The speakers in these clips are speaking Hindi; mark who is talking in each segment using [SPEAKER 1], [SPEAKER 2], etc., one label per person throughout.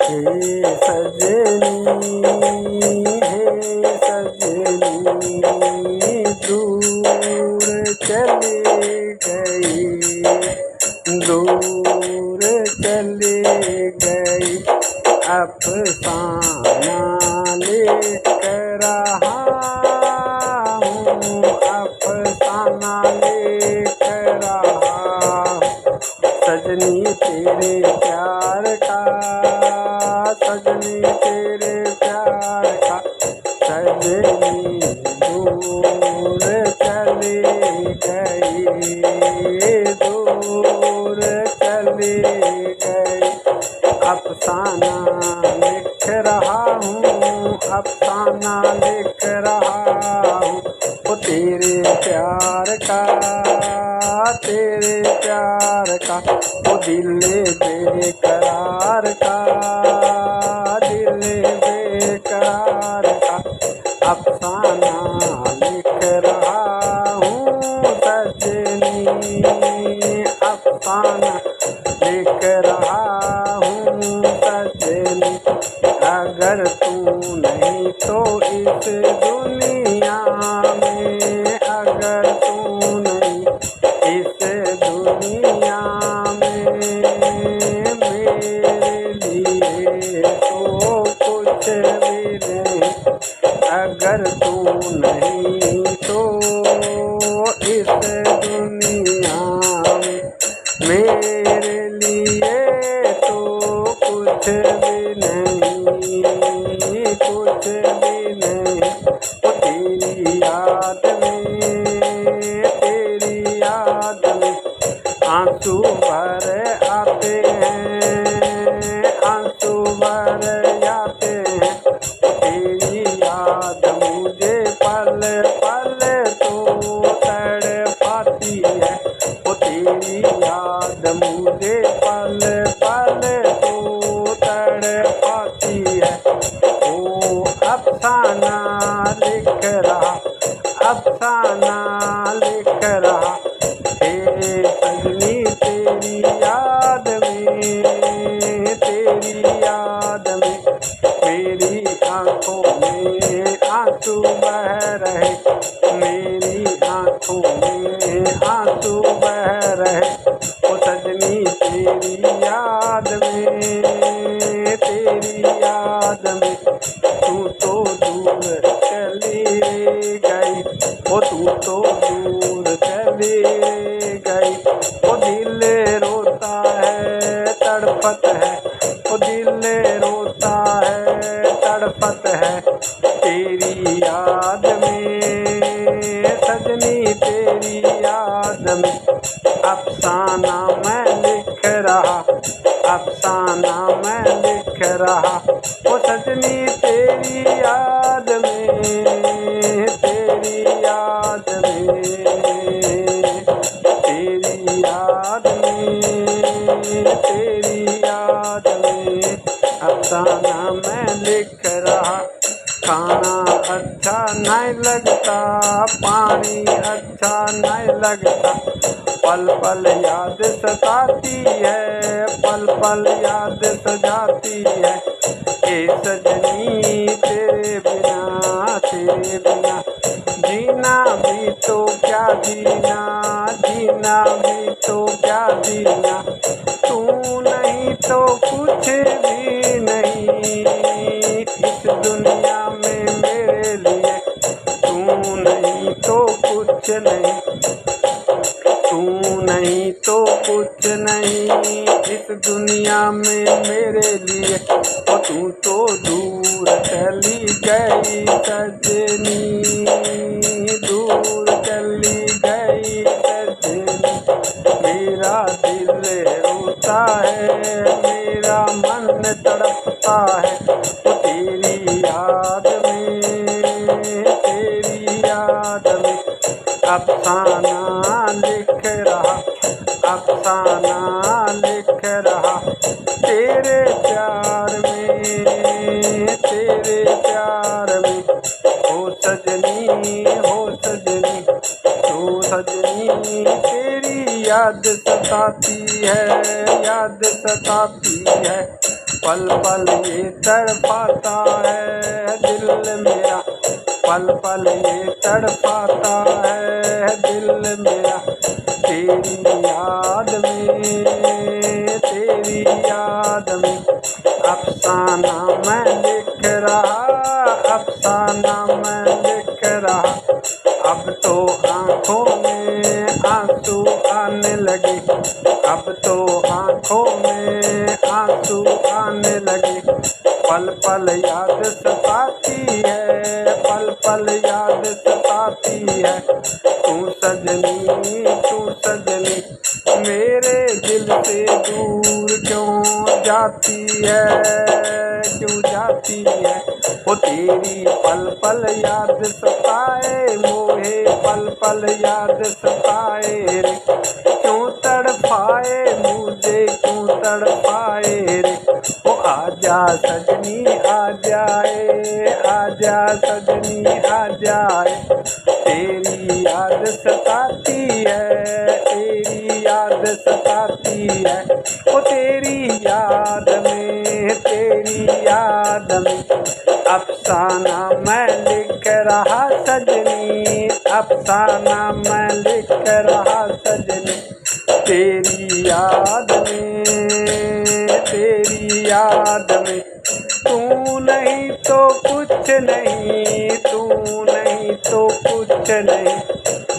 [SPEAKER 1] हे सजनी हे सजनी दूर चली गई, दूर चली गई। अफसाना लेकर रहा हूँ, अफसाना लेकर रहा हूँ। सजनी तेरे प्यार का, सजनी तेरे प्यार का। सजनी दूर चली गई, दूर चली गई। अफसाना लिख रहा हूँ, अफसाना लिख रहा हूँ। वो तेरे प्यार का, तेरे प्यार का। वो दिल बेकरार का, दिल बेकरार का। अफसाना लिख रहा हूँ सजनी, अफसाना लिख रहा हूँ सजनी। अगर तू नहीं तो इस दुनिया में, अगर तू नहीं इस दुनिया में, मेरे लिए तो कुछ भी नहीं। अगर तू नहीं तो इस दुनिया में, मेरे लिए तो कुछ भी नहीं, कुछ भी नहीं। वो तेरी याद में, तेरी याद में आंसू भर आते हैं, आंसू भर आते हैं। तेरी याद मुझे पल पल तो तड़पाती है। वो तेरी याद मुझे पल पल तो तड़पाती है। ओ अफसाना लिख रहा, अफसाना लिख रहा। हे सजनी तेरी याद में, तेरी याद में मेरी आँखों में आंसू बह रहे, मेरी आँखों में आंसू बह रहे। ओ सजनी तेरी याद में, तेरी याद में तू तो दूर चली गई, ओ तू तो दूर चली गई। ओ दिल रोता है तड़पत है, ओ दिल रोता है तड़पत है। तेरी याद में सजनी, तेरी याद में अफसाना मैं लिख रहा, अफसाना मैं लिख रहा। ओ सजनी तेरी याद में, तेरी याद में, तेरी याद में, तेरी याद में अफसाना मैं लिख रहा। खाना अच्छा नहीं लगता, पानी अच्छा नहीं लगता। पल पल याद सताती है, पल पल याद सजाती है। ए सजनी तेरे बिना, तेरे बिना जीना भी तो क्या जीना, जीना भी तो क्या जीना। तू नहीं तो कुछ भी नहीं इस दुनिया में मेरे लिए। तू नहीं तो कुछ नहीं, तू नहीं तो कुछ नहीं इस दुनिया में मेरे लिए। और तू तो दूर चली गई सजनी, दूर चली गई सजनी। मेरा दिल रोता है, मेरा मन तड़पता है। वो तेरी याद में, तेरी याद में अफसाना लिख रहा, अफसाना लिख रहा। तेरे प्यार में, तेरे प्यार में हो सजनी, हो सजनी, हो सजनी तेरी याद सताती है, याद सताती है। पल पल ये तड़पाता है दिल मेरा, पल पल ये तड़पाता है दिल मेरा, तेरी याद में, तेरी याद में। अफसाना मैं लिख रहा, अफसाना मैं लिख रहा, अब तो आँखों में आंसू आने लगे, अब तो आँखों में आंसू आने लगे। पल पल याद सताती है, पल पल याद सताती है, तू सजनी, तू सजनी मेरे दिल से दूर क्यों जाती है, क्यों जाती है। वो तेरी पल पल याद सताए मोहे, पल पल याद सताए रे, क्यों तड़पाए मुझे, क्यों तड़पाए रे। वो आजा सजनी आ जाए, आजा सजनी आ जाए, तेरी याद सताती है, तेरी याद सताती है। वो तेरी याद में, तेरी याद में। अफसाना मैं लिख रहा सजनी, अफसाना मैं लिख रहा सजनी, तेरी याद में, तेरी याद में। तू नहीं तो कुछ नहीं, तू नहीं तो कुछ नहीं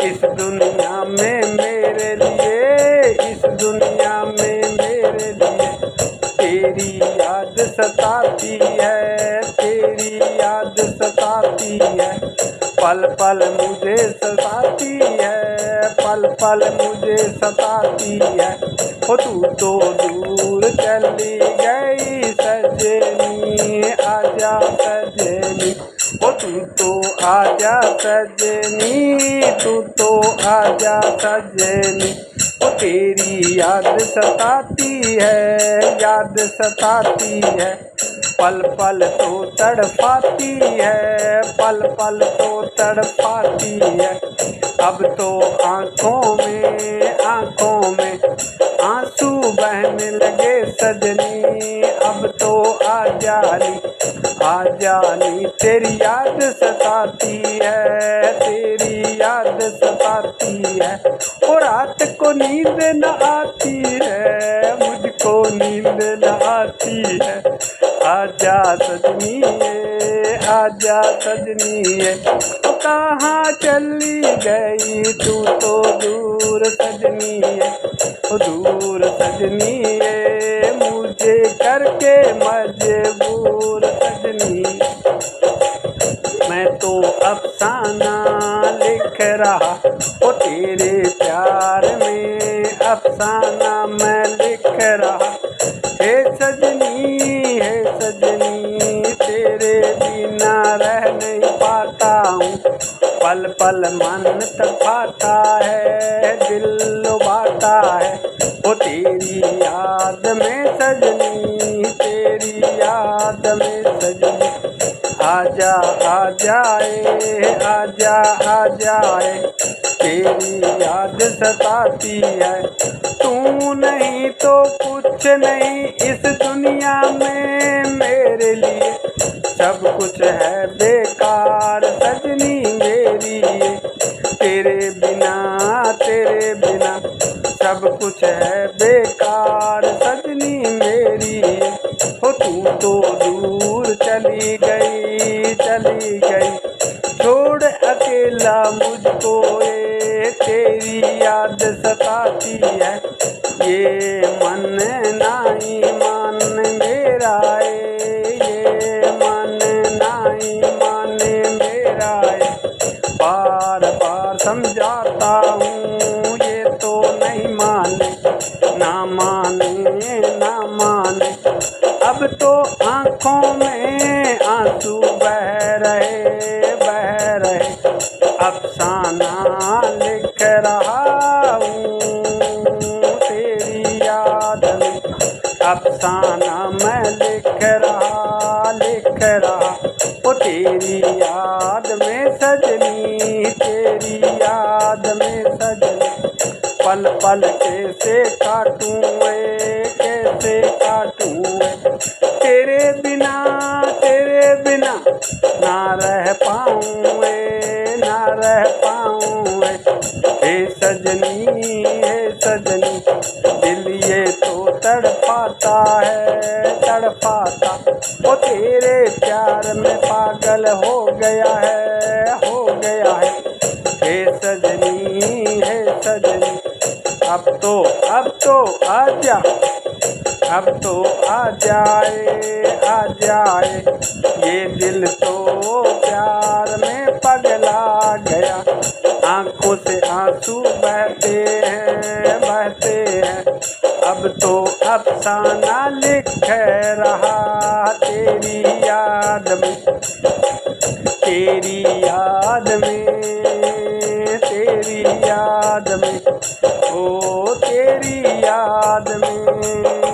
[SPEAKER 1] इस दुनिया में मेरे लिए, इस दुनिया में मेरे लिए। तेरी याद सताती है, तेरी याद सताती है, पल पल मुझे सताती है, पल पल मुझे सताती है। ओ तू तो दूर चली गई सजनी, आजा सजनी, ओ तू तो आजा सजनी, तू तो आजा सजनी। ओ तेरी याद सताती है, याद सताती है, पल पल तो तड़पाती है, पल पल तो तड़पाती है। अब तो आँखों में, आँखों में आंसू बहने लगे सजनी, अब तो आ जानी, आ जानी तेरी याद सताती है, तेरी याद सताती है। और रात को नींद न आती है, मुझको नींद न आती है, आजा सजनी है, आजा सजनी है। तो कहाँ चली गई तू तो दूर सजनी है, दूर सजनी है, मुझे करके मजबूर सजनी। मैं तो अफसाना लिख रहा ओ तेरे प्यार में, अफसाना मैं लिख रहा। हे सजनी, हे सजनी तेरे बिना रह नहीं पाता हूँ, पल पल मन तड़पाता है, दिल लुभाता है। ओ तेरी याद में सजनी, तेरी याद में सजनी, आजा आ जाए, आजा आ जाए, तेरी याद सताती है। तू नहीं तो कुछ नहीं इस दुनिया में मेरे लिए, सब कुछ है बेकार सजनी मेरी ये। तेरे बिना, तेरे बिना सब कुछ है बेकार सजनी मेरी ये। हो तू तो दूर चली गई, चली गई, छोड़ अकेला मुझको ये, तेरी याद सताती है। ये मन नहीं मान मेरा ये मन नहीं माने मेरा बार बार समझाता हूँ ये तो नहीं माने, ना माने, ना माने। अब तो आँखों में आंसू बह रहे, बह रहे, अफसाना लिख रहा हूँ तेरी याद में, अफसाना मैं लिख रहा, लिख रहा। ओ तेरी याद में सजनी, तेरी याद में सजनी, पल पल कैसे काटूँ कैसे काटूँ ना रह पाऊँ ना रह पाऊँ हे सजनी दिल ये तो तड़पाता है तड़पाता। वो तेरे प्यार में पागल हो गया है हे सजनी अब तो आजा अब तो आ जाए ये दिल तो प्यार में पगला गया। आंखों से आंसू बहते हैं अब तो अफसाना लिख रहा तेरी याद में तेरी याद में ओ तेरी याद में।